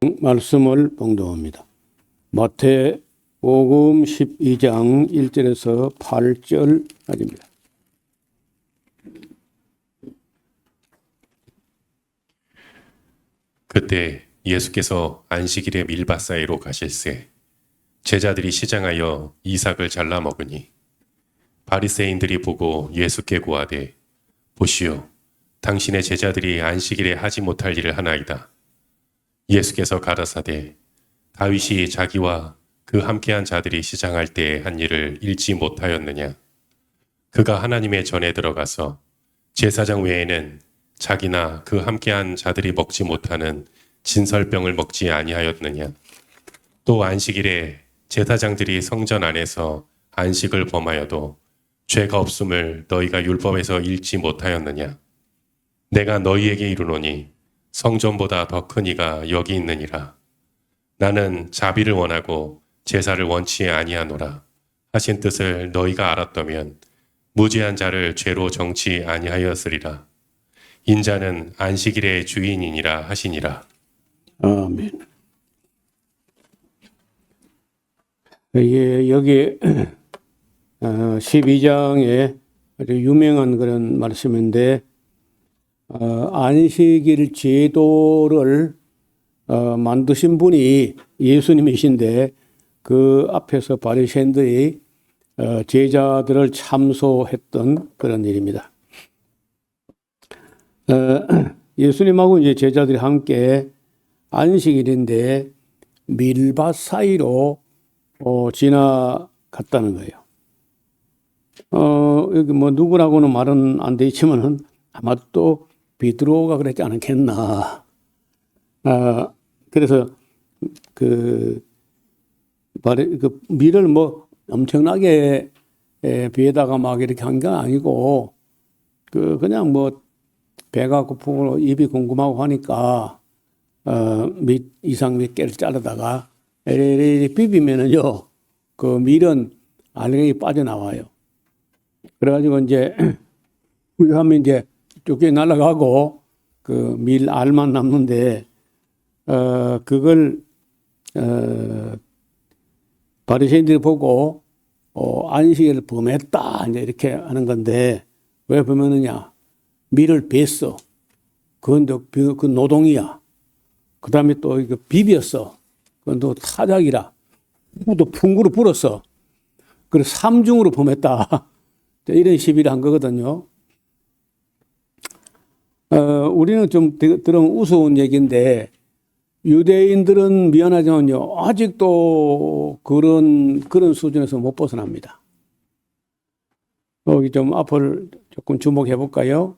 말씀을 봉독합니다. 마태복음 12장 1절에서 8절까지입니다. 그때 예수께서 안식일에 밀밭 사이로 가실새 제자들이 시장하여 이삭을 잘라 먹으니 바리새인들이 보고 예수께 고하되 보시오 당신의 제자들이 안식일에 하지 못할 일을 하나이다. 예수께서 가라사대 다윗이 자기와 그 함께한 자들이 시장할 때에 한 일을 읽지 못하였느냐. 그가 하나님의 전에 들어가서 제사장 외에는 자기나 그 함께한 자들이 먹지 못하는 진설병을 먹지 아니하였느냐. 또 안식일에 제사장들이 성전 안에서 안식을 범하여도 죄가 없음을 너희가 율법에서 읽지 못하였느냐. 내가 너희에게 이르노니 성전보다 더 큰 이가 여기 있느니라. 나는 자비를 원하고 제사를 원치 아니하노라 하신 뜻을 너희가 알았다면 무죄한 자를 죄로 정치 아니하였으리라. 인자는 안식일의 주인이니라 하시니라. 아멘. 여기 12장에 아주 유명한 그런 말씀인데 안식일 제도를 만드신 분이 예수님이신데 그 앞에서 바리새인들이 제자들을 참소했던 그런 일입니다. 예수님하고 이제 제자들이 함께 안식일인데 밀밭 사이로 지나갔다는 거예요. 여기 뭐 누구라고는 말은 안 돼 있지만은 아마도 또 베드로가 그랬지 않겠나. 그래서 그 밀을 뭐 엄청나게 비에다가 막 이렇게 한 건 아니고 그냥 뭐 배가 고프고 입이 궁금하고 하니까 밑 이상 몇 개를 자르다가 에레레 비비면은요 그 밀은 알갱이 빠져나와요. 그래가지고 이제 하면 이제 쫓겨 날아가고 그 밀 알만 남는데 그걸 바리새인들이 보고 안식일을 범했다 이제 이렇게 하는 건데 왜 범했느냐? 밀을 뱄어. 그건 또 그 노동이야. 그 다음에 또 이거 비볐어. 그건 또 타작이라. 또 풍구로 불었어. 그래서 삼중으로 범했다. 이런 시비를 한 거거든요. 우리는 좀 들으면 우스운 얘기인데 유대인들은 미안하지만요 아직도 그런 수준에서 못 벗어납니다. 여기 좀 앞을 조금 주목해 볼까요?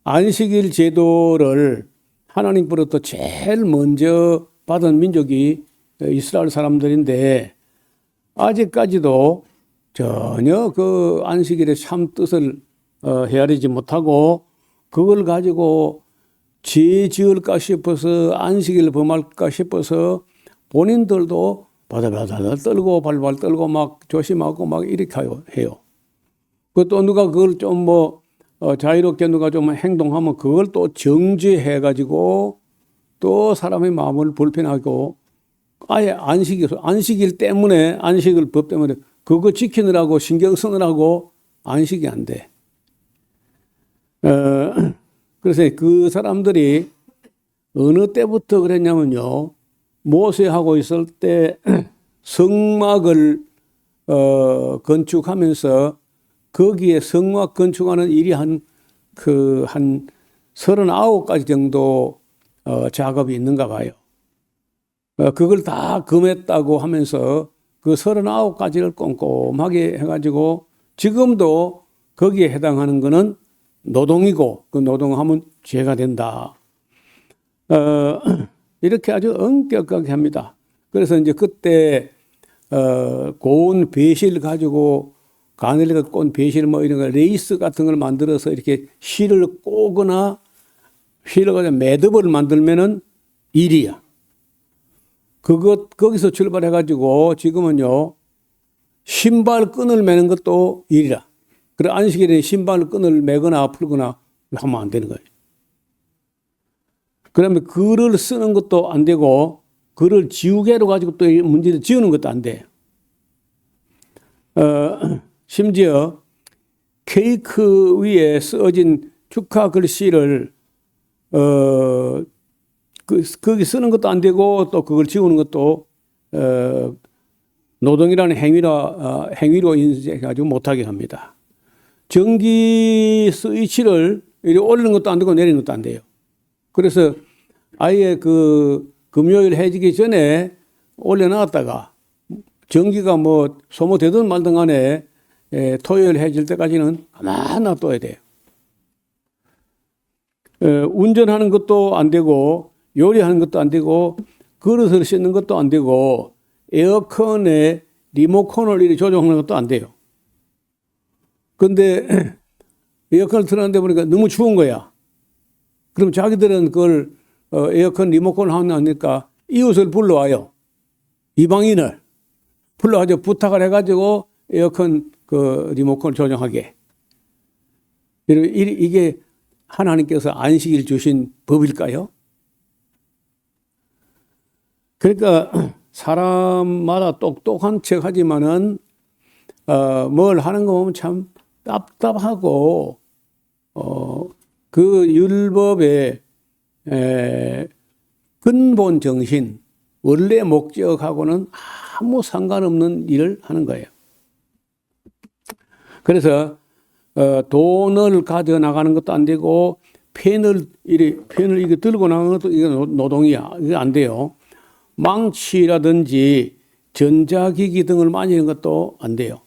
안식일 제도를 하나님으로부터 제일 먼저 받은 민족이 이스라엘 사람들인데 아직까지도 전혀 그 안식일의 참 뜻을 헤아리지 못하고 그걸 가지고 죄 지을까 싶어서 안식일을 범할까 싶어서 본인들도 바들바들 떨고 발발 떨고 막 조심하고 막 이렇게 해요. 또 누가 그걸 좀 뭐 자유롭게 누가 좀 행동하면 그걸 또 정죄해 가지고 또 사람의 마음을 불편하고 아예 안식일 때문에 안식일 법 때문에 그거 지키느라고 신경 쓰느라고 안식이 안 돼. 그래서 그 사람들이 어느 때부터 그랬냐면요. 모세하고 있을 때 성막을 건축하면서 거기에 성막 건축하는 일이 한 39가지 정도 작업이 있는가 봐요. 그걸 다 금했다고 하면서 그 39가지를 꼼꼼하게 해가지고 지금도 거기에 해당하는 거는 노동이고 그 노동하면 죄가 된다. 이렇게 아주 엄격하게 합니다. 그래서 이제 그때 고운 배실 가지고 가늘게 꼰 배실 뭐 이런 거 레이스 같은 걸 만들어서 이렇게 실을 꼬거나 실을 가지고 매듭을 만들면은 일이야. 거기서 출발해 가지고 지금은요 신발 끈을 매는 것도 일이라. 그래 안식일에 신발 끈을 매거나 풀거나 하면 안 되는 거예요. 그러면 글을 쓰는 것도 안 되고 글을 지우개로 가지고 또 문제를 지우는 것도 안 돼요. 심지어 케이크 위에 써진 축하 글씨를 거기 쓰는 것도 안 되고 또 그걸 지우는 것도 노동이라는 행위로 인정해가지고 못하게 합니다. 전기 스위치를 이렇게 올리는 것도 안 되고 내리는 것도 안 돼요. 그래서 아예 그 금요일 해지기 전에 올려놨다가 전기가 뭐 소모되든 말든 간에 토요일 해질 때까지는 가만히 놔둬야 돼요. 운전하는 것도 안 되고 요리하는 것도 안 되고 그릇을 씻는 것도 안 되고 에어컨에 리모컨을 이렇게 조정하는 것도 안 돼요. 근데 에어컨을 틀었는데 보니까 너무 추운 거야. 그럼 자기들은 그걸 에어컨 리모컨을 하니까 이웃을 불러와요. 이방인을 불러가지고 부탁을 해가지고 에어컨 그 리모컨을 조정하게. 이게 하나님께서 안식일 주신 법일까요? 그러니까 사람마다 똑똑한 척 하지만은 뭘 하는 거 보면 참 답답하고 그 율법의 근본 정신, 원래 목적하고는 아무 상관없는 일을 하는 거예요. 그래서 돈을 가져 나가는 것도 안 되고 펜을 이렇게 들고 나가는 것도 이게 노동이야. 이게 안 돼요. 망치라든지 전자기기 등을 만지는 것도 안 돼요.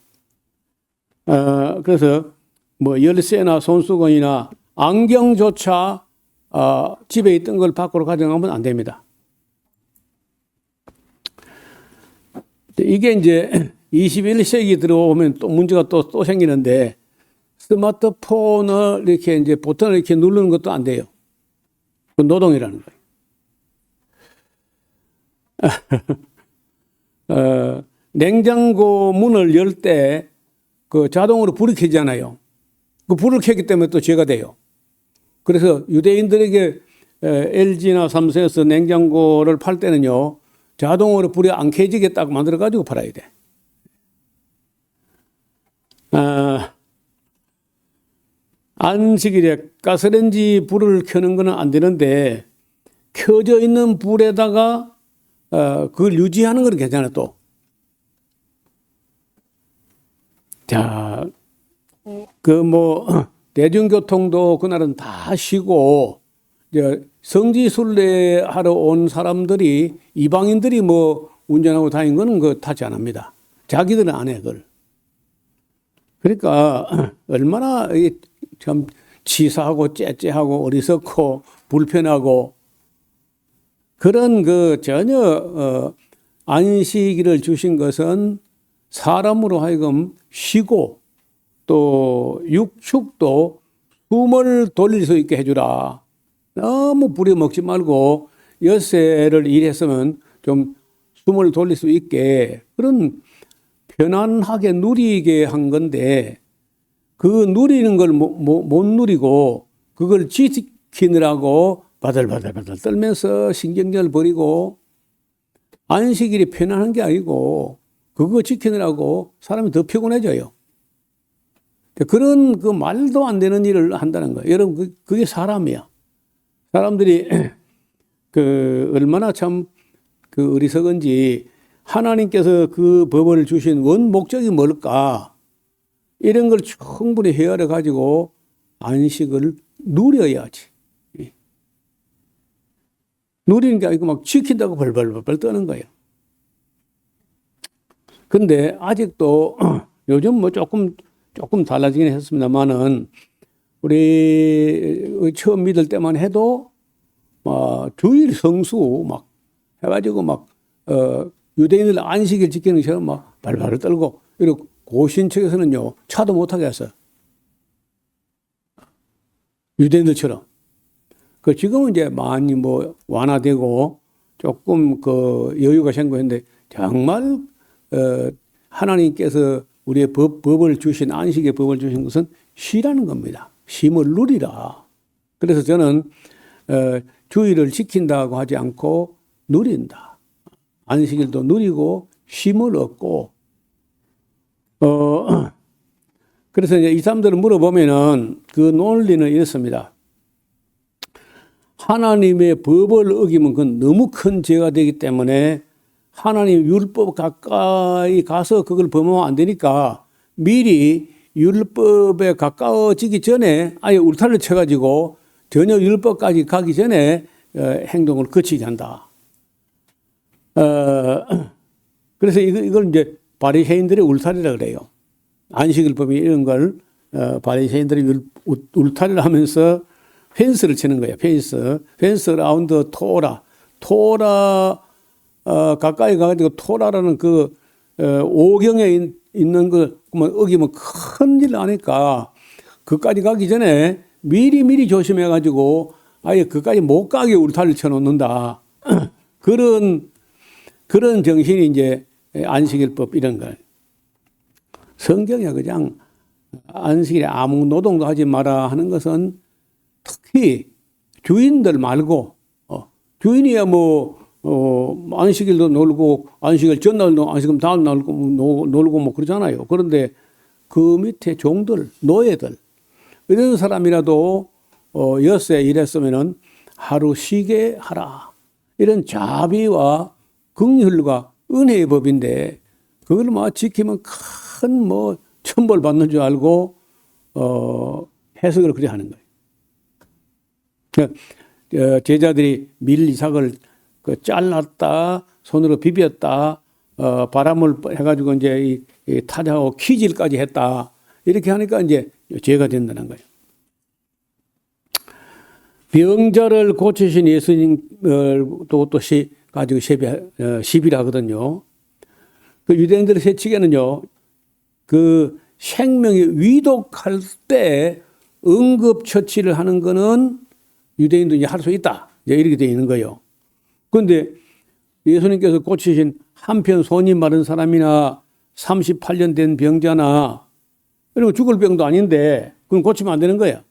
그래서 뭐 열쇠나 손수건이나 안경조차 집에 있던 걸 밖으로 가져가면 안 됩니다. 이게 이제 21세기 들어오면 또 문제가 또 생기는데 스마트폰을 이렇게 이제 버튼을 이렇게 누르는 것도 안 돼요. 그 노동이라는 거예요. 냉장고 문을 열 때 그 자동으로 불이 켜지잖아요. 그 불을 켜기 때문에 또 죄가 돼요. 그래서 유대인들에게 LG나 삼성에서 냉장고를 팔 때는요, 자동으로 불이 안 켜지게 딱 만들어가지고 팔아야 돼. 안식일에 가스레인지 불을 켜는 건 안 되는데, 켜져 있는 불에다가 그걸 유지하는 건 괜찮아, 또. 자, 대중교통도 그날은 다 쉬고, 이제 성지순례 하러 온 사람들이, 이방인들이 뭐 운전하고 다닌 거는 그 타치 안 합니다. 자기들은 안 해, 그걸. 그러니까, 얼마나 참 치사하고 째째하고 어리석고 불편하고, 그런 그 전혀, 안식일을 주신 것은 사람으로 하여금 쉬고 또 육축도 숨을 돌릴 수 있게 해주라. 너무 부려먹지 말고 엿새를 일했으면 좀 숨을 돌릴 수 있게 그런 편안하게 누리게 한 건데 그 누리는 걸 못 누리고 그걸 지키느라고 바들바들 떨면서 신경전을 벌이고 안식일이 편안한 게 아니고 그거 지키느라고 사람이 더 피곤해져요. 그런 그 말도 안 되는 일을 한다는 거예요. 여러분, 그게 사람이야. 사람들이 그 얼마나 참 그 어리석은지 하나님께서 그 법을 주신 원 목적이 뭘까? 이런 걸 충분히 헤아려 가지고 안식을 누려야지. 누리는 게 아니고 막 지킨다고 벌벌벌 떠는 거예요. 근데 아직도 요즘 뭐 조금 달라지긴 했습니다만은 우리 처음 믿을 때만 해도 주일 성수 막 해가지고 유대인들 안식일 지키는 것처럼 막 발발을 떨고 이렇게 고신척에서는요 차도 못하게 했어요. 유대인들처럼. 그 지금은 이제 많이 뭐 완화되고 조금 그 여유가 생겼는데 정말 하나님께서 우리의 법을 주신 안식의 법을 주신 것은 쉬라는 겁니다. 쉼을 누리라. 그래서 저는 주의를 지킨다고 하지 않고 누린다. 안식일도 누리고 쉼을 얻고 그래서 이제 이 사람들을 물어보면은 그 논리는 이렇습니다. 하나님의 법을 어기면 그건 너무 큰 죄가 되기 때문에 하나님 율법 가까이 가서 그걸 범하면 안 되니까 미리 율법에 가까워지기 전에 아예 울타리를 쳐가지고 전혀 율법까지 가기 전에 행동을 거치게 한다. 그래서 이걸 이제 바리새인들의 울타리라 그래요. 안식일법이 이런 걸 바리새인들이 울타리를 하면서 펜스를 치는 거예요. 펜스 라운드 토라 가까이 가가지고 토라라는 그 오경에 있는 거 어기면 큰일 나니까 그까지 가기 전에 미리 조심해가지고 아예 그까지 못 가게 울타리를 쳐놓는다. 그런 정신이 이제 안식일법 이런 거예요. 성경에 그냥 안식일에 아무 노동도 하지 마라 하는 것은 특히 주인들 말고 주인이야 안식일도 놀고 안식일 전날도 안식일 다음 날 놀고 뭐 그러잖아요. 그런데 그 밑에 종들 노예들 이런 사람이라도 엿새 일했으면은 하루 쉬게 하라. 이런 자비와 긍휼과 은혜의 법인데 그걸 지키면 큰 천벌 받는 줄 알고 해석을 그래 하는 거예요. 제자들이 밀 이삭을 잘랐다, 손으로 비볐다, 바람을 해가지고 이제 이 타자하고 키질까지 했다. 이렇게 하니까 이제 죄가 된다는 거예요. 병자를 고치신 예수님을 또 가지고 시비를 하거든요. 그 유대인들의 세칙에는요, 그 생명이 위독할 때 응급처치를 하는 거는 유대인도 이제 할 수 있다. 이제 이렇게 되어 있는 거예요. 그런데 예수님께서 고치신 한편 손이 마른 사람이나 38년 된 병자나 이런 거 죽을 병도 아닌데 그건 고치면 안 되는 거야.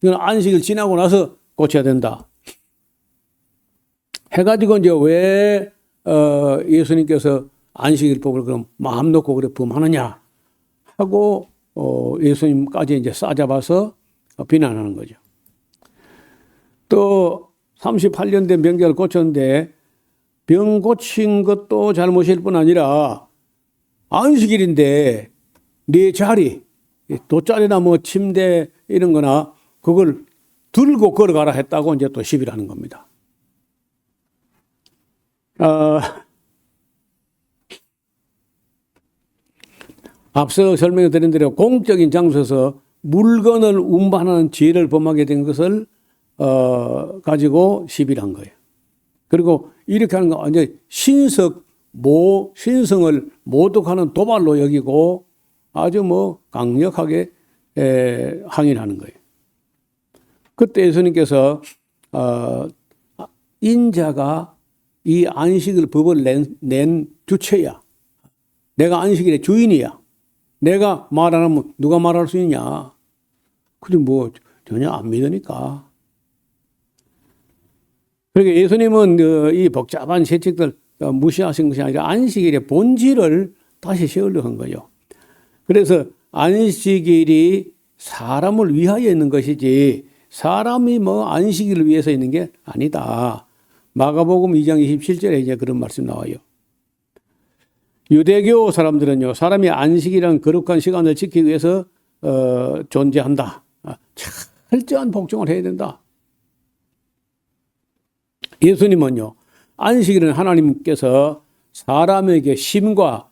이건 안식일 지나고 나서 고쳐야 된다. 해가지고 이제 왜 예수님께서 안식일법을 그럼 마음 놓고 그래 범하느냐 하고 예수님까지 이제 싸잡아서 비난하는 거죠. 또 38년 된 병자를 고쳤는데 병 고친 것도 잘못일 뿐 아니라 안식일인데 네 자리, 돗자리나 침대 이런 거나 그걸 들고 걸어가라 했다고 이제 또 시비를 하는 겁니다. 앞서 설명드린 대로 공적인 장소에서 물건을 운반하는 죄를 범하게 된 것을 가지고 시비를 한 거예요. 그리고 이렇게 하는 거 완전 신성을 모독하는 도발로 여기고 아주 강력하게 항의하는 거예요. 그때 예수님께서 인자가 이 안식일 법을 낸 주체야. 내가 안식일의 주인이야. 내가 말 안 하면 누가 말할 수 있냐. 근데 전혀 안 믿으니까. 그러니까 예수님은 이 복잡한 세칙들 무시하신 것이 아니라 안식일의 본질을 다시 세우려고 한 거예요. 그래서 안식일이 사람을 위하여 있는 것이지 사람이 안식일을 위해서 있는 게 아니다. 마가복음 2장 27절에 이제 그런 말씀 나와요. 유대교 사람들은요, 사람이 안식이라는 거룩한 시간을 지키기 위해서 존재한다. 철저한 복종을 해야 된다. 예수님은요, 안식일은 하나님께서 사람에게 쉼과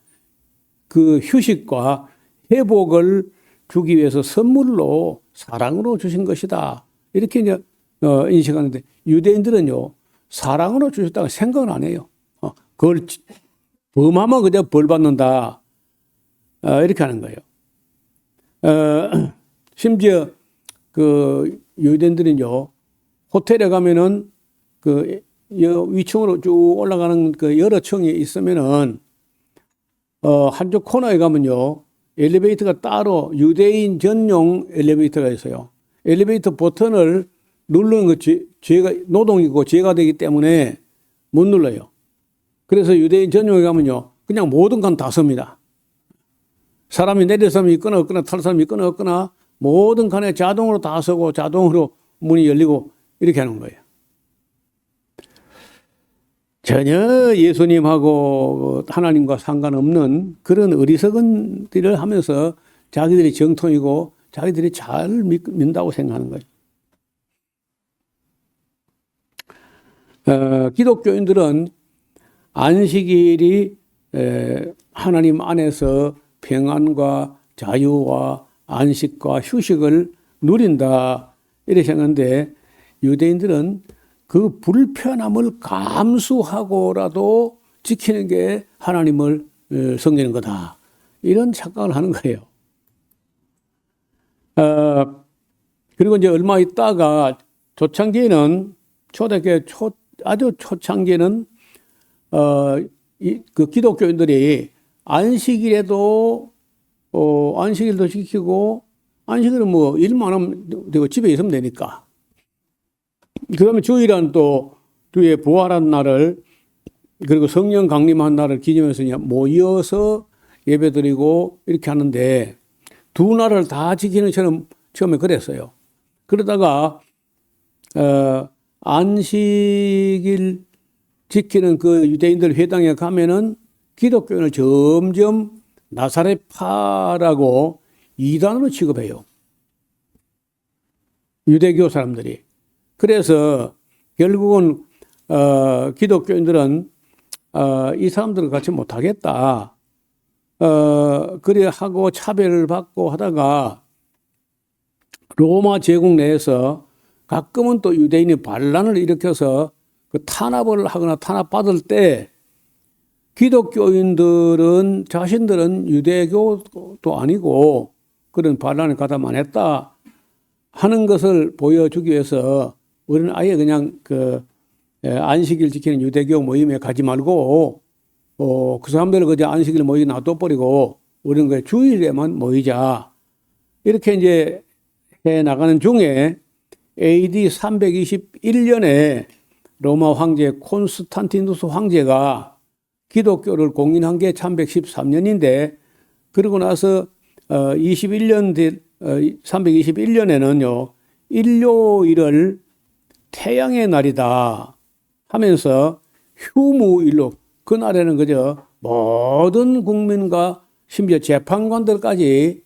그 휴식과 회복을 주기 위해서 선물로 사랑으로 주신 것이다. 이렇게 이제 인식하는데 유대인들은요, 사랑으로 주셨다고 생각을 안 해요. 그걸 범하면 그냥 벌 받는다. 이렇게 하는 거예요. 심지어 그 유대인들은요, 호텔에 가면은 그 위층으로 쭉 올라가는 그 여러 층이 있으면은 한쪽 코너에 가면요, 엘리베이터가 따로 유대인 전용 엘리베이터가 있어요. 엘리베이터 버튼을 누르는 것 노동이고 죄가 되기 때문에 못 눌러요. 그래서 유대인 전용에 가면요, 그냥 모든 간 다 섭니다. 사람이 내릴 사람이 있거나 없거나 탈 사람이 있거나 없거나 모든 칸에 자동으로 다 서고 자동으로 문이 열리고 이렇게 하는 거예요. 전혀 예수님하고 하나님과 상관없는 그런 어리석은 일을 하면서 자기들이 정통이고 자기들이 잘 믿는다고 생각하는 거예요. 기독교인들은 안식일이 하나님 안에서 평안과 자유와 안식과 휴식을 누린다 이렇게 생각하는데 유대인들은 그 불편함을 감수하고라도 지키는 게 하나님을 섬기는 거다. 이런 착각을 하는 거예요. 그리고 이제 얼마 있다가 초창기에는 아주 초창기에는 그 기독교인들이 안식일에도 안식일도 지키고 안식일은 뭐 일만 하면 되고 집에 있으면 되니까. 그다음에 주일은 또 주의 부활한 날을 그리고 성령 강림한 날을 기념해서 모여서 예배드리고 이렇게 하는데 두 날을 다 지키는 처럼 처음에 그랬어요. 그러다가 안식일 지키는 그 유대인들 회당에 가면은 기독교인을 점점 나사렛파라고 이단으로 취급해요. 유대교 사람들이. 그래서 결국은 기독교인들은 이 사람들과 같이 못하겠다. 그래 하고 차별을 받고 하다가 로마 제국 내에서 가끔은 또 유대인이 반란을 일으켜서 그 탄압을 하거나 탄압받을 때 기독교인들은 자신들은 유대교도 아니고 그런 반란을 가담 안 했다 하는 것을 보여주기 위해서 우리는 아예 그냥 안식일 지키는 유대교 모임에 가지 말고 그 사람들을 그저 안식일 모임에 놔둬버리고 우리는 그 주일에만 모이자 이렇게 이제 해 나가는 중에 AD 321년에 로마 황제 콘스탄티누스 황제가 기독교를 공인한 게 1113년인데 그러고 나서 321년에는요 일요일을 태양의 날이다 하면서 휴무일로 그날에는 그저 모든 국민과 심지어 재판관들까지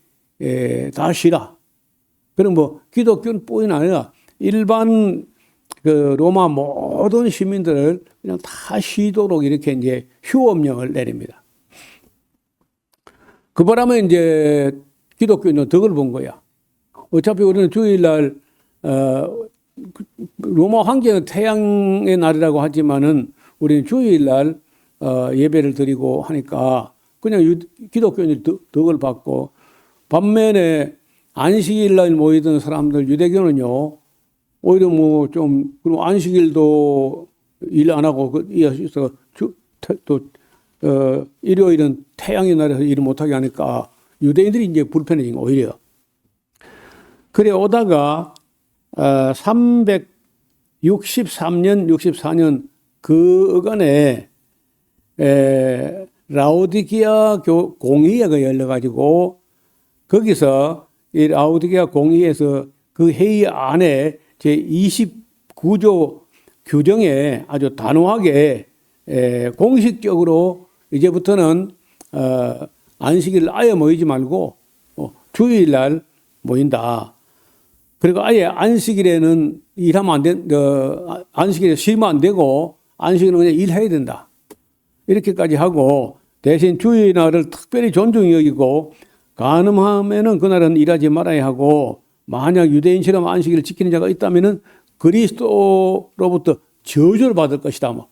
다 쉬라. 그럼 뭐 기독교는 뿐이 아니라 일반 그 로마 모든 시민들을 그냥 다 쉬도록 이렇게 이제 휴업령을 내립니다. 그 바람에 이제 기독교인은 덕을 본 거야. 어차피 우리는 주일날 로마 황제는 태양의 날이라고 하지만은 우리는 주일날 예배를 드리고 하니까 그냥 기독교인이 덕을 받고 반면에 안식일날 모이던 사람들 유대교는요 오히려 뭐 좀 그럼 안식일도 일 안 하고 이어서 또 일요일은 태양의 날에서 일을 못하게 하니까 유대인들이 이제 불편해진 거 오히려. 그래 오다가 363년, 64년 그 어간에 라오디게아 공의회가 열려가지고 거기서 이 라오디게아 공의회에서 그 회의 안에 제29조 규정에 아주 단호하게 공식적으로 이제부터는 안식일 아예 모이지 말고 주일날 모인다. 그리고 아예 안식일에는 일하면 안 된, 안식일에 쉬면 안 되고 안식일은 그냥 일해야 된다. 이렇게까지 하고 대신 주일날을 특별히 존중히 여기고 가능하면은 그날은 일하지 말아야 하고 만약 유대인처럼 안식일을 지키는 자가 있다면은 그리스도로부터 저주를 받을 것이다. 뭐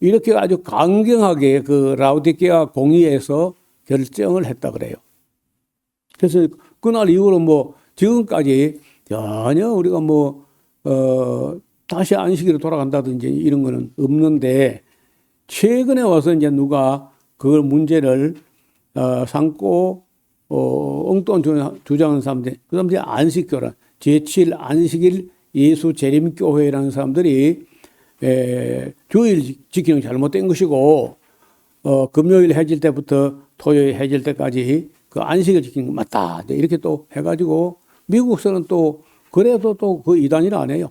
이렇게 아주 강경하게 그 라오디게아 공의회에서 결정을 했다 그래요. 그래서 그날 이후로 뭐 지금까지 전혀 우리가 다시 안식일로 돌아간다든지 이런 거는 없는데 최근에 와서 이제 누가 그걸 문제를 삼고 엉뚱한 주장하는 사람들, 그 사람들이 안식교라 제7 안식일 예수 재림교회라는 사람들이 주일 지키는 게 잘못된 것이고 금요일 해질 때부터 토요일 해질 때까지 그 안식을 지키는 거 맞다. 이렇게 또 해가지고 미국에서는 또 그래도 또 그 이단이라 안 해요.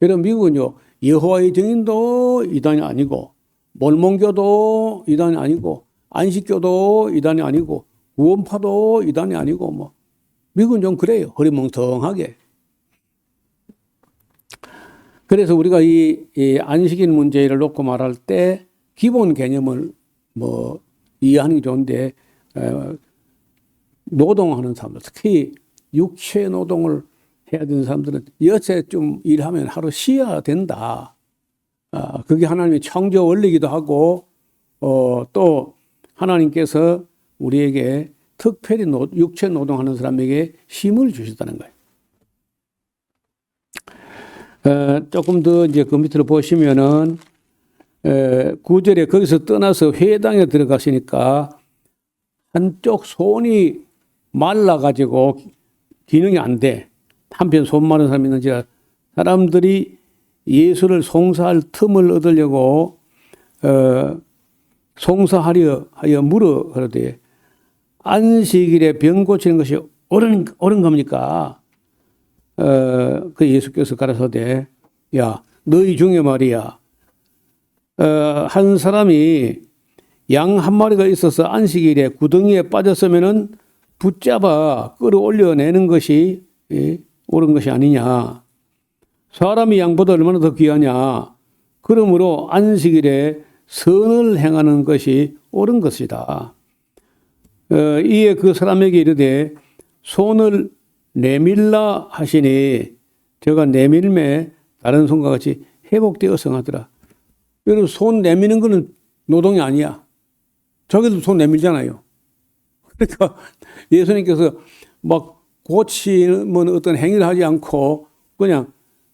여러분 미국은요 여호와의 증인도 이단이 아니고 몰몬교도 이단이 아니고 안식교도 이단이 아니고 구원파도 이단이 아니고 뭐 미국은 좀 그래요. 허리멍텅하게. 그래서 우리가 이 안식일 문제를 놓고 말할 때 기본 개념을 뭐 이해하는 게 좋은데 노동하는 사람들 특히 육체 노동을 해야 되는 사람들은 여태 좀 일하면 하루 쉬어야 된다. 그게 하나님의 창조 원리이기도 하고 또 하나님께서 우리에게 특별히 육체 노동하는 사람에게 힘을 주셨다는 거예요. 조금 더 이제 그 밑으로 보시면은 9절에 거기서 떠나서 회당에 들어가시니까 한쪽 손이 말라가지고 기능이 안 돼. 한편 손 마른 사람이 있는지라 사람들이 예수를 송사할 틈을 얻으려고 송사하려 하여 물어 그러되 안식일에 병 고치는 것이 옳은 겁니까? 그 예수께서 가라사대 야 너희 중에 말이야 한 사람이 양 한 마리가 있어서 안식일에 구덩이에 빠졌으면은 붙잡아 끌어올려내는 것이 옳은 것이 아니냐. 사람이 양보다 얼마나 더 귀하냐. 그러므로 안식일에 선을 행하는 것이 옳은 것이다. 이에 그 사람에게 이르되 손을 내밀라 하시니 저가 내밀매 다른 손과 같이 회복되어서 하더라. 여러분 손 내미는 거는 노동이 아니야. 저기도 손 내밀잖아요. 그러니까 예수님께서 막 고치는 어떤 행위를 하지 않고 그냥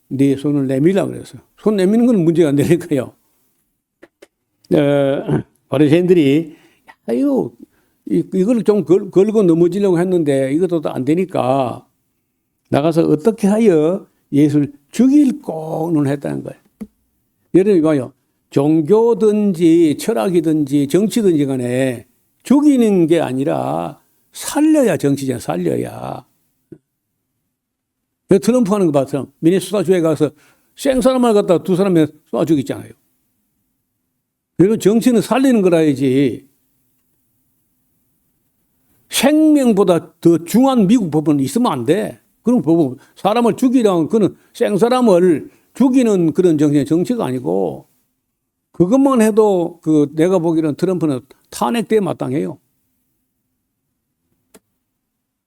네 손을 내밀라 그랬어요. 손 내미는 건 문제가 안 되니까요. 바리새인들이 아유 이걸 좀 걸고 넘어지려고 했는데 이것도 안 되니까 나가서 어떻게 하여 예수를 죽일고는 했다는 거예요. 여러분이 봐요. 종교든지 철학이든지 정치든지 간에 죽이는 게 아니라 살려야 정치잖아요. 살려야. 트럼프 하는 거 봐서 미네소타주에 가서 생사람을 갖다가 두 사람에 쏴 죽였잖아요. 그리고 정치는 살리는 거라야지. 생명보다 더 중요한 미국 법은 있으면 안 돼. 그런 법은 사람을 죽이려면 그는 생사람을 죽이는 그런 정치가 아니고 그것만 해도 내가 보기로는 트럼프는 탄핵돼야 마땅해요.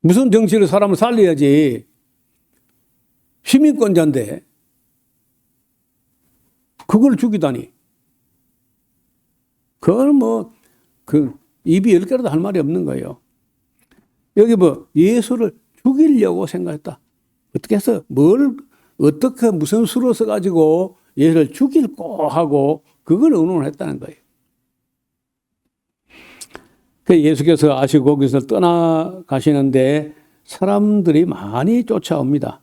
무슨 정치를 사람을 살려야지. 시민권자인데 그걸 죽이다니. 그건 입이 10개라도 할 말이 없는 거예요. 여기 예수를 죽이려고 생각했다. 어떻게 해서 어떻게 무슨 수로 써가지고 예수를 죽일고 하고 그걸 의논을 했다는 거예요. 예수께서 아시고 거기서 떠나가시는데 사람들이 많이 쫓아옵니다.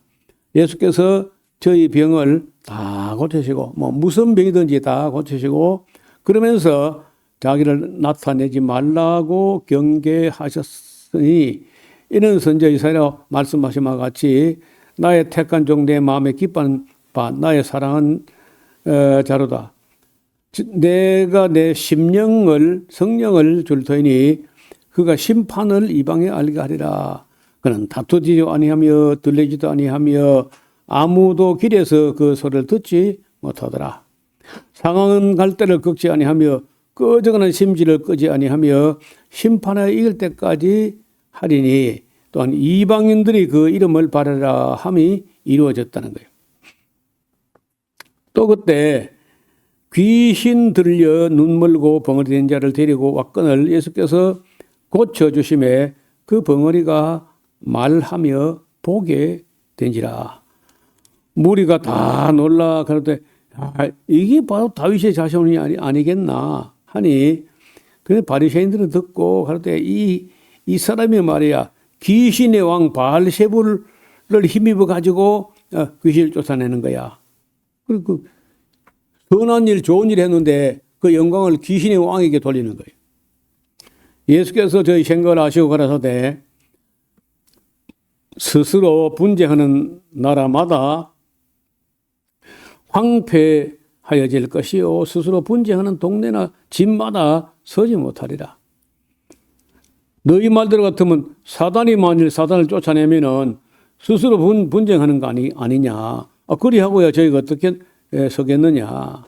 예수께서 저희 병을 다 고치시고 무슨 병이든지 다 고치시고 그러면서 자기를 나타내지 말라고 경계하셨으니 이는 선지자 이사야가 말씀하신 바와 같이 나의 택한 종 내 마음에 기뻐하는 바 나의 사랑한 자로다. 내가 내 성령을 줄 터이니 그가 심판을 이방에 알게 하리라. 그는 다투지 아니하며 들리지도 아니하며 아무도 길에서 그 소리를 듣지 못하더라. 상황은 갈대를 꺾지 아니하며 꺼져가는 심지를 끄지 아니하며 심판에 이길 때까지 하리니 또한 이방인들이 그 이름을 바라라 함이 이루어졌다는 거예요. 또 그때 귀신 들려 눈멀고 벙어리 된 자를 데리고 왔거늘 예수께서 고쳐주심에 그 벙어리가 말하며 보게 된지라. 무리가 다 놀라 그러되 이게 바로 다윗의 자손이 아니겠나 하니 그 바리새인들은 듣고 그러되 이 사람이 말이야 귀신의 왕 바알세불을 힘입어 가지고 귀신을 쫓아내는 거야. 그리고 선한 일, 좋은 일 했는데 그 영광을 귀신의 왕에게 돌리는 거예요. 예수께서 저희 생각을 하시고 가라사대 스스로 분쟁하는 나라마다 황폐하여질 것이요 스스로 분쟁하는 동네나 집마다 서지 못하리라. 너희 말대로 같으면 사단이 만일 사단을 쫓아내면은 스스로 분쟁하는 거 아니냐. 그리하고야 저희가 어떻게 서겠느냐.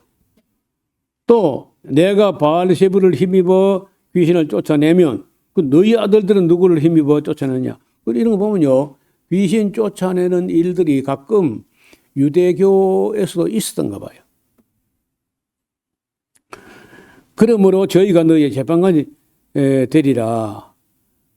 또 내가 바알세불을 힘입어 귀신을 쫓아내면 그 너희 아들들은 누구를 힘입어 쫓아내느냐. 이런 거 보면요. 귀신 쫓아내는 일들이 가끔 유대교에서도 있었던가 봐요. 그러므로 저희가 너희의 재판관이 되리라.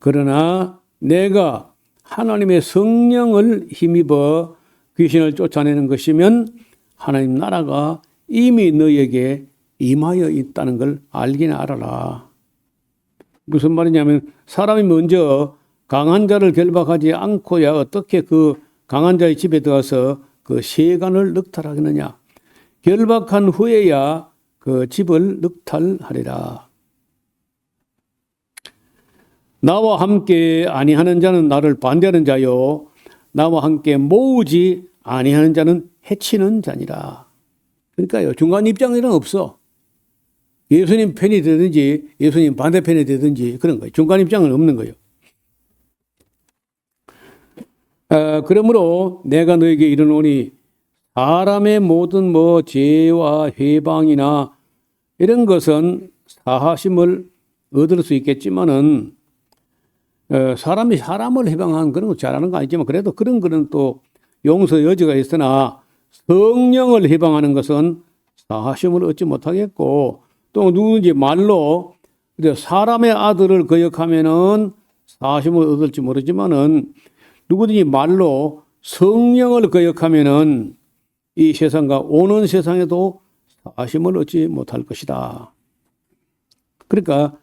그러나 내가 하나님의 성령을 힘입어 귀신을 쫓아내는 것이면 하나님 나라가 이미 너희에게 임하여 있다는 걸 알기나 알아라. 무슨 말이냐면 사람이 먼저 강한 자를 결박하지 않고야 어떻게 그 강한 자의 집에 들어가서 그 세간을 늑탈하겠느냐. 결박한 후에야 그 집을 늑탈하리라. 나와 함께 아니하는 자는 나를 반대하는 자요 나와 함께 모으지 아니하는 자는 해치는 자니라. 그러니까요. 중간 입장이란 없어. 예수님 편이 되든지 예수님 반대편이 되든지 그런 거예요. 중간 입장은 없는 거예요. 그러므로 내가 너에게 이르노니 사람의 모든 죄와 회방이나 이런 것은 사하심을 얻을 수 있겠지만은 사람이 사람을 해방하는 그런 거 잘하는 거 아니지만 그래도 그런 거는 또 용서 여지가 있으나 성령을 해방하는 것은 사하심을 얻지 못하겠고 또 누군지 말로 사람의 아들을 거역하면은 사하심을 얻을지 모르지만은 누구든지 말로 성령을 거역하면은 이 세상과 오는 세상에도 사하심을 얻지 못할 것이다. 그러니까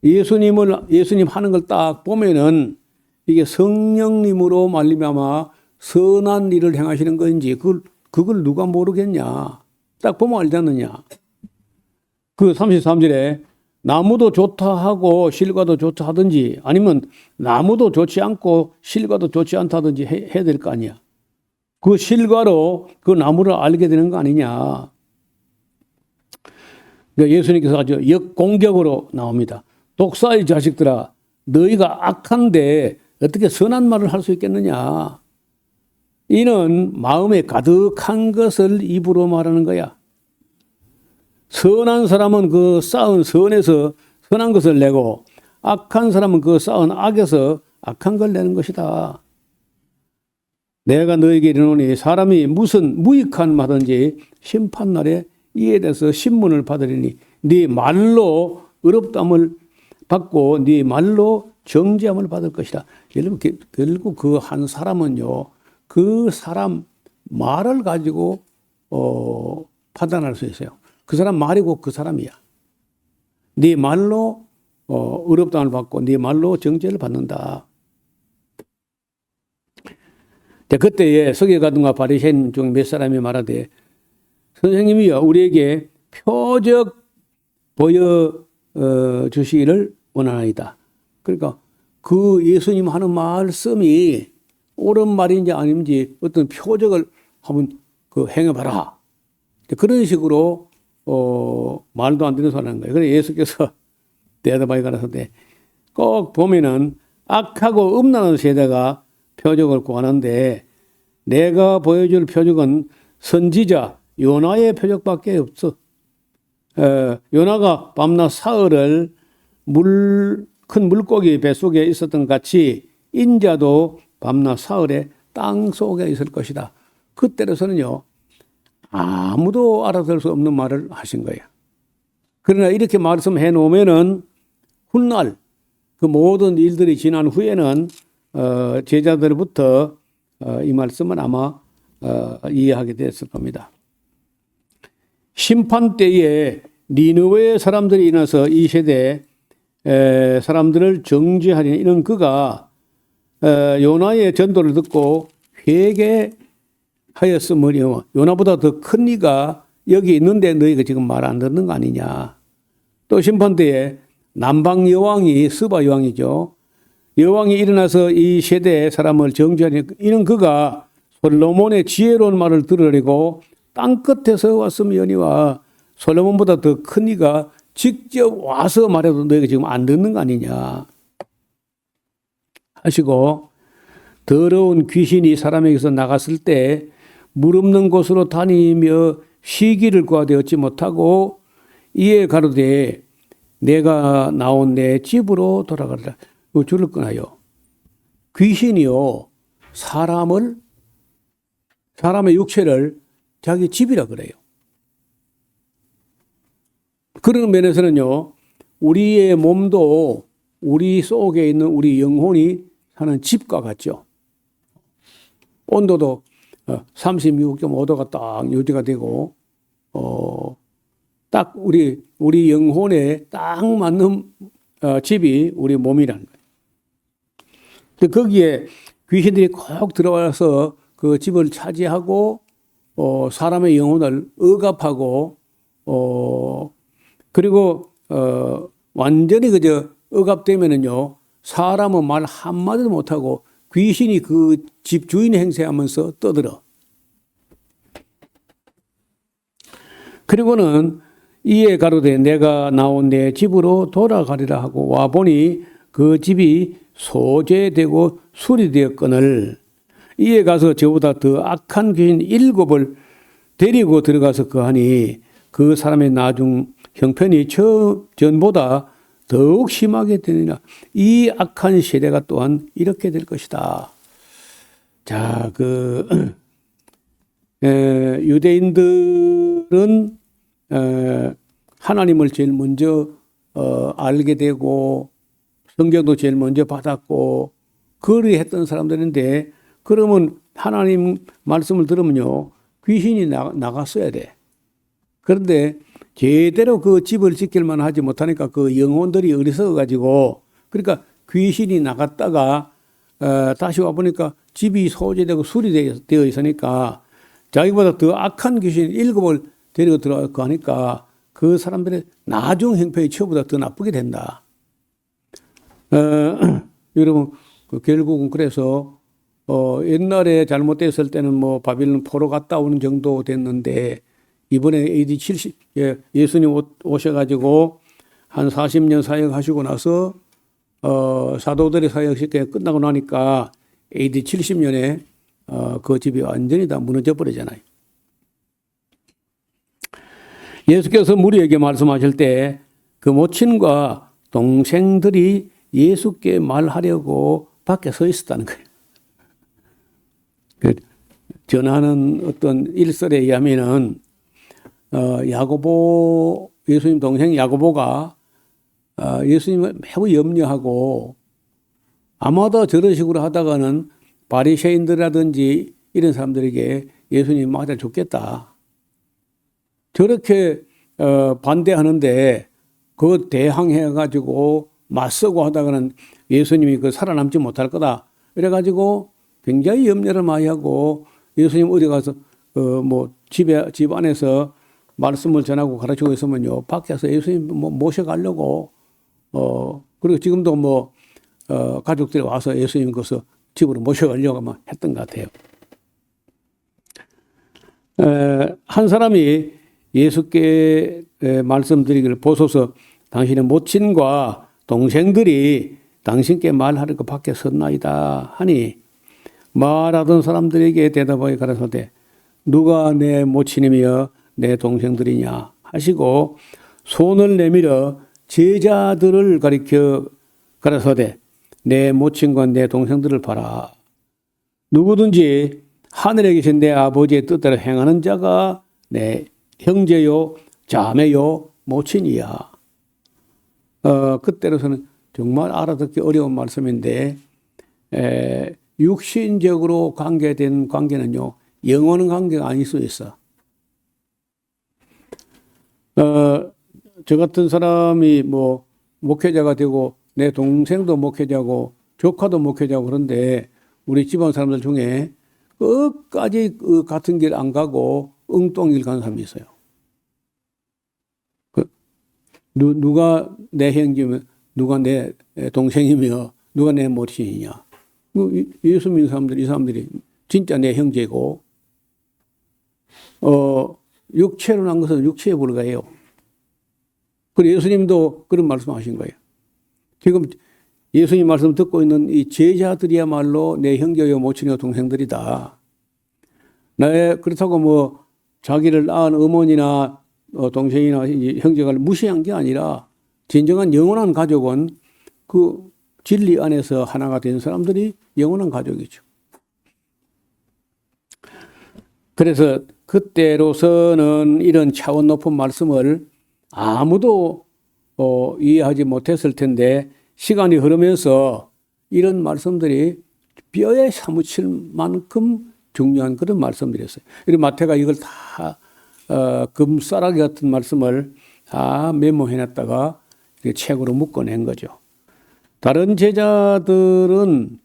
예수님 하는 걸 딱 보면은 이게 성령님으로 말미암아 선한 일을 행하시는 건지 그걸 누가 모르겠냐. 딱 보면 알지 않느냐. 그 33절에 나무도 좋다 하고 실과도 좋다 하든지 아니면 나무도 좋지 않고 실과도 좋지 않다든지 해야 될 거 아니야. 그 실과로 그 나무를 알게 되는 거 아니냐. 그러니까 예수님께서 아주 역공격으로 나옵니다. 독사의 자식들아 너희가 악한데 어떻게 선한 말을 할 수 있겠느냐. 이는 마음에 가득한 것을 입으로 말하는 거야. 선한 사람은 그 쌓은 선에서 선한 것을 내고 악한 사람은 그 쌓은 악에서 악한 걸 내는 것이다. 내가 너에게 이르노니 사람이 무슨 무익한 말든지 심판날에 이에 대해서 신문을 받으리니 네 말로 의롭담을 받고 네 말로 정죄함을 받을 것이다. 여러분 결국 그 한 사람은요. 그 사람 말을 가지고 판단할 수 있어요. 그 사람 말이고 그 사람이야. 네 말로 의롭다함을 받고 네 말로 정죄를 받는다. 그때에 서기관과 바리새인 중 몇 사람이 말하되 선생님이여 우리에게 표적 보여 주시기를 원하나이다. 그러니까 그 예수님 하는 말씀이 옳은 말인지 아닌지 어떤 표적을 한번 행해봐라. 그런 식으로 말도 안 되는 소리 하는 거예요. 그래서 예수께서 대답하여 가라사대 꼭 보면은 악하고 음란한 세대가 표적을 구하는데 내가 보여줄 표적은 선지자 요나의 표적밖에 없어. 요나가 밤낮 사흘을 큰 물고기 뱃속에 있었던 같이 인자도 밤낮 사흘에 땅 속에 있을 것이다. 그때로서는요. 아무도 알아들 수 없는 말을 하신 거예요. 그러나 이렇게 말씀해 놓으면은 훗날 그 모든 일들이 지난 후에는 제자들부터 이 말씀은 아마 이해하게 됐을 겁니다. 심판 때에 니느웨 사람들이 일어나서 이 세대 사람들을 정죄하리니 이는 그가 요나의 전도를 듣고 회개하지 하였으므니 요나보다 더 큰 이가 여기 있는데 너희가 지금 말 안 듣는 거 아니냐. 또 심판대에 남방 여왕이 스바 여왕이죠. 여왕이 일어나서 이 세대의 사람을 정죄하니 이는 그가 솔로몬의 지혜로운 말을 들으려고 땅 끝에서 왔으면이와 솔로몬보다 더 큰 이가 직접 와서 말해도 너희가 지금 안 듣는 거 아니냐 하시고 더러운 귀신이 사람에게서 나갔을 때 물 없는 곳으로 다니며 쉬기를 구하되 얻지 못하고 이에 가로되 내가 나온 내 집으로 돌아가리라. 줄을 끊어요. 귀신이요 사람의 육체를 자기 집이라 그래요. 그런 면에서는요 우리의 몸도 우리 속에 있는 우리 영혼이 사는 집과 같죠. 온도도 36.5도가 딱 유지가 되고 딱 우리 영혼에 딱 맞는 집이 우리 몸이라는 거예요. 거기에 귀신들이 꼭 들어와서 그 집을 차지하고 사람의 영혼을 억압하고 그리고 완전히 그저 억압되면은요 사람은 말 한마디도 못하고 귀신이 그 집 주인 행세하면서 떠들어. 그리고는 이에 가로되 내가 나온 내 집으로 돌아가리라 하고 와 보니 그 집이 소재되고 수리되었거늘 이에 가서 저보다 더 악한 귀신 7을 데리고 들어가서 거하니 그 사람의 나중 형편이 전보다 더욱 심하게 되느니라. 이 악한 세대가 또한 이렇게 될 것이다. 자, 유대인들은 하나님을 제일 먼저 알게 되고 성경도 제일 먼저 받았고 그리했던 사람들인데 그러면 하나님 말씀을 들으면요 귀신이 나갔어야 돼. 그런데 제대로 그 집을 지킬만 하지 못하니까 그 영혼들이 어리석어 가지고 그러니까 귀신이 나갔다가 다시 와보니까 집이 소재되고 수리되어 있으니까 자기보다 더 악한 귀신 7을 데리고 들어가고 하니까 그 사람들의 나중 형편이 처보다 더 나쁘게 된다. 여러분 결국은 그래서 옛날에 잘못됐을 때는 뭐 바빌론 포로 갔다 오는 정도 됐는데 이번에 AD 70 예수님 오셔가지고 한 40년 사역하시고 나서 사도들의 사역시켜 끝나고 나니까 AD 70년에 그 집이 완전히 다 무너져 버리잖아요. 예수께서 무리에게 말씀하실 때 그 모친과 동생들이 예수께 말하려고 밖에 서 있었다는 거예요. 전하는 어떤 일설에 의하면은 야고보 예수님 동생 야고보가 예수님을 매우 염려하고 아마도 저런 식으로 하다가는 바리새인들이라든지 이런 사람들에게 예수님 맞아 죽겠다. 저렇게 반대하는데 그거 대항해 가지고 맞서고 하다가는 예수님이 그 살아남지 못할 거다. 이래 가지고 굉장히 염려를 많이 하고 예수님 어디 가서 뭐 집 안에서 말씀을 전하고 가르치고 있으면요 밖에서 예수님 모셔가려고 그리고 지금도 뭐 가족들이 와서 예수님 거기서 집으로 모셔가려고 막 했던 것 같아요. 한 사람이 예수께 말씀드리기를 보소서 당신의 모친과 동생들이 당신께 말하려고 밖에 섰나이다 하니 말하던 사람들에게 대답하여 가라사대 누가 내 모친이며 내 동생들이냐 하시고 손을 내밀어 제자들을 가리켜 가라사대 내 모친과 내 동생들을 봐라. 누구든지 하늘에 계신 내 아버지의 뜻대로 행하는 자가 내 형제요 자매요 모친이야. 그때로서는 정말 알아듣기 어려운 말씀인데 육신적으로 관계된 관계는요 영원한 관계가 아닐 수 있어. 저 같은 사람이 뭐 목회자가 되고 내 동생도 목회자고 조카도 목회자고 그런데 우리 집안 사람들 중에 끝까지 그 같은 길 안 가고 엉뚱길 가는 사람이 있어요. 누가 내 형제며, 누가 내 동생이며, 누가 내 모친이냐. 예수 믿는 사람들, 이 사람들이 진짜 내 형제고, 육체로 난 것은 육체에 불과해요. 그리고 예수님도 그런 말씀 하신 거예요. 지금 예수님 말씀 듣고 있는 이 제자들이야말로 내 형제요, 모친이요, 동생들이다. 그렇다고 뭐 자기를 낳은 어머니나 동생이나 형제가 무시한 게 아니라 진정한 영원한 가족은 그 진리 안에서 하나가 된 사람들이 영원한 가족이죠. 그래서 그때로서는 이런 차원 높은 말씀을 아무도 이해하지 못했을 텐데 시간이 흐르면서 이런 말씀들이 뼈에 사무칠 만큼 중요한 그런 말씀들이었어요. 그리고 마태가 이걸 다 금싸라기 같은 말씀을 다 메모해놨다가 책으로 묶어낸 거죠. 다른 제자들은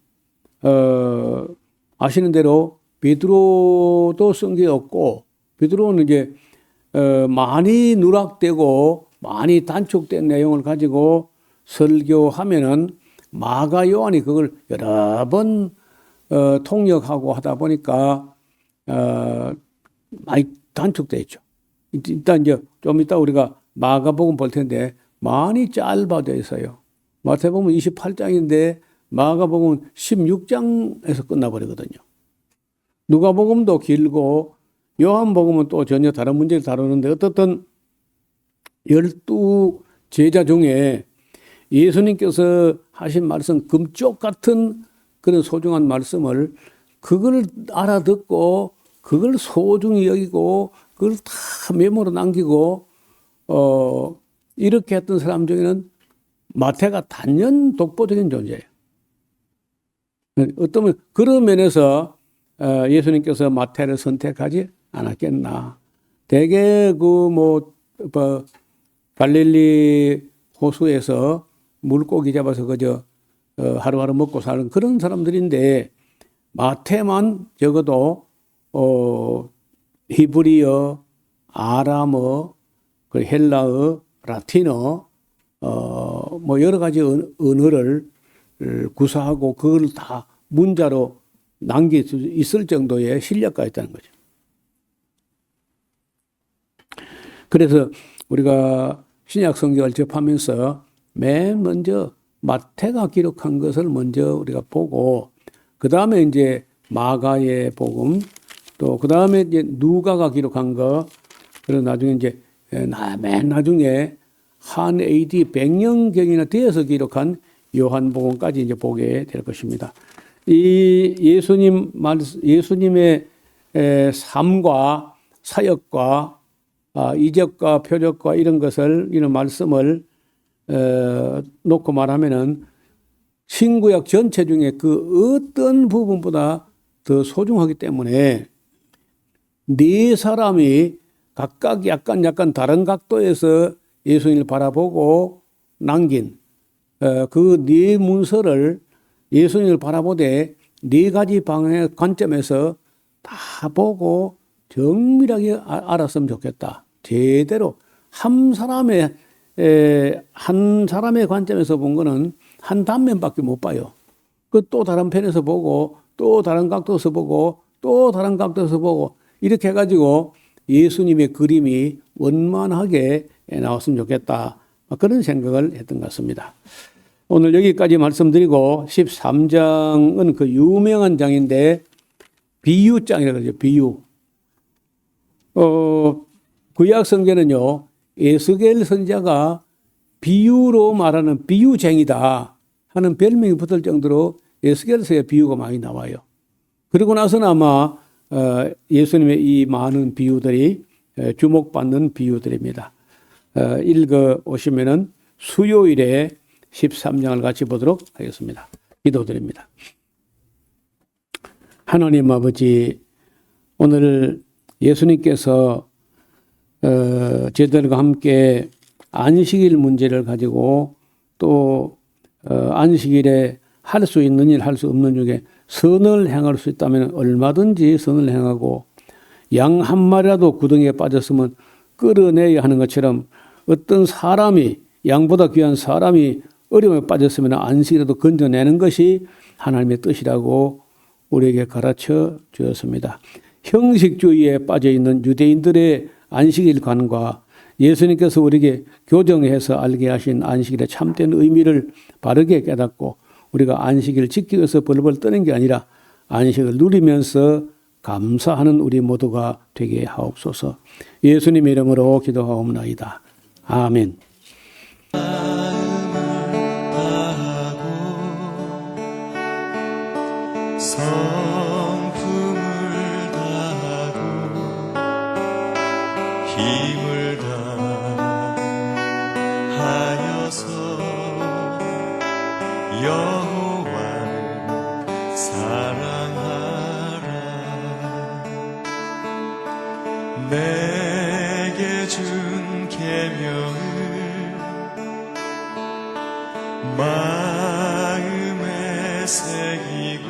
아시는 대로 베드로도 쓴 게 없고 베드로는 이제 많이 누락되고 많이 단축된 내용을 가지고 설교하면은 마가 요한이 그걸 여러 번 통역하고 하다 보니까 많이 단축돼 있죠. 일단 이제 좀 이따 우리가 마가복음 볼 텐데 많이 짧아져 있어요. 마태복음 28장인데 마가복음 16장에서 끝나버리거든요. 누가복음도 길고 요한복음은 또 전혀 다른 문제를 다루는데 어떻든 12 제자 중에 예수님께서 하신 말씀 금쪽 같은 그런 소중한 말씀을 그걸 알아듣고 그걸 소중히 여기고 그걸 다 메모로 남기고 이렇게 했던 사람 중에는 마태가 단연 독보적인 존재예요. 어떤 그런 면에서 예수님께서 마태를 선택하지 않았겠나. 대개 갈릴리 호수에서 물고기 잡아서 그저 하루하루 먹고 사는 그런 사람들인데 마태만 적어도 히브리어, 아람어, 헬라어, 라틴어 뭐 여러 가지 언어를 구사하고 그걸 다 문자로 남길 수 있을 정도의 실력가 있다는 거죠. 그래서 우리가 신약 성경을 접하면서 맨 먼저 마태가 기록한 것을 먼저 우리가 보고 그 다음에 이제 마가의 복음 또 그 다음에 이제 누가가 기록한 거 그리고 나중에 이제 맨 나중에 한 AD 100년경이나 되어서 기록한 요한복음까지 이제 보게 될 것입니다. 이 예수님의 삶과 사역과 이적과 표적과 이런 말씀을 놓고 말하면은 신구약 전체 중에 그 어떤 부분보다 더 소중하기 때문에 네 사람이 각각 약간 다른 각도에서 예수님을 바라보고 남긴 그 네 문서를 예수님을 바라보되 네 가지 방향의 관점에서 다 보고 정밀하게 알았으면 좋겠다. 제대로 한 사람의 관점에서 본 거는 한 단면밖에 못 봐요. 그 또 다른 편에서 보고 또 다른 각도에서 보고 또 다른 각도에서 보고 이렇게 해가지고 예수님의 그림이 원만하게 나왔으면 좋겠다. 그런 생각을 했던 것 같습니다. 오늘 여기까지 말씀드리고 13장은 그 유명한 장인데 비유장이라고 하죠. 비유. 구약 성경은요. 에스겔 선지자가 비유로 말하는 비유쟁이다 하는 별명이 붙을 정도로 에스겔서에 비유가 많이 나와요. 그리고 나서는 아마 예수님의 이 많은 비유들이 주목받는 비유들입니다. 읽어 오시면은 수요일에 13장을 같이 보도록 하겠습니다. 기도드립니다. 하나님 아버지, 오늘 예수님께서 제자들과 함께 안식일 문제를 가지고 또 안식일에 할 수 있는 일, 할 수 없는 중에 선을 행할 수 있다면 얼마든지 선을 행하고 양 한 마리라도 구덩이에 빠졌으면 끌어내야 하는 것처럼 어떤 사람이 양보다 귀한 사람이 어려움에 빠졌으면 안식이라도 건져내는 것이 하나님의 뜻이라고 우리에게 가르쳐 주었습니다. 형식주의에 빠져 있는 유대인들의 안식일관과 예수님께서 우리에게 교정해서 알게 하신 안식일의 참된 의미를 바르게 깨닫고 우리가 안식일을 지키기 위해서 벌벌 떠는 게 아니라 안식을 누리면서 감사하는 우리 모두가 되게 하옵소서. 예수님의 이름으로 기도하옵나이다. 아멘. 성품을 다하고 힘을 다하여서 여호와를 사랑하라. 내게 준 계명을 마음에 새기고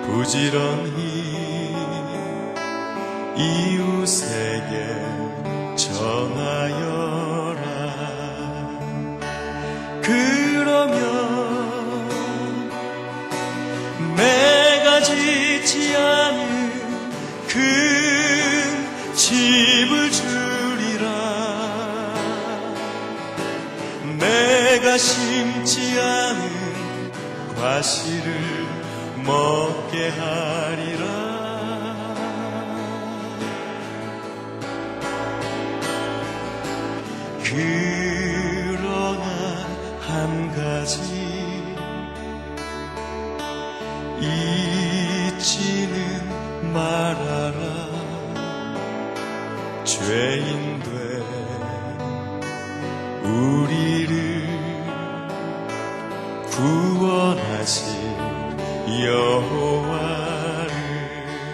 부지런히 이웃에게 전하여라. 그러면 내가 짓지 않은 큰 집을 주리라. 내가 심지 않은 과실을 먹게 하리라. 그러나 한 가지 잊지는 말아라. 죄인된 우리를 구원하신 여호와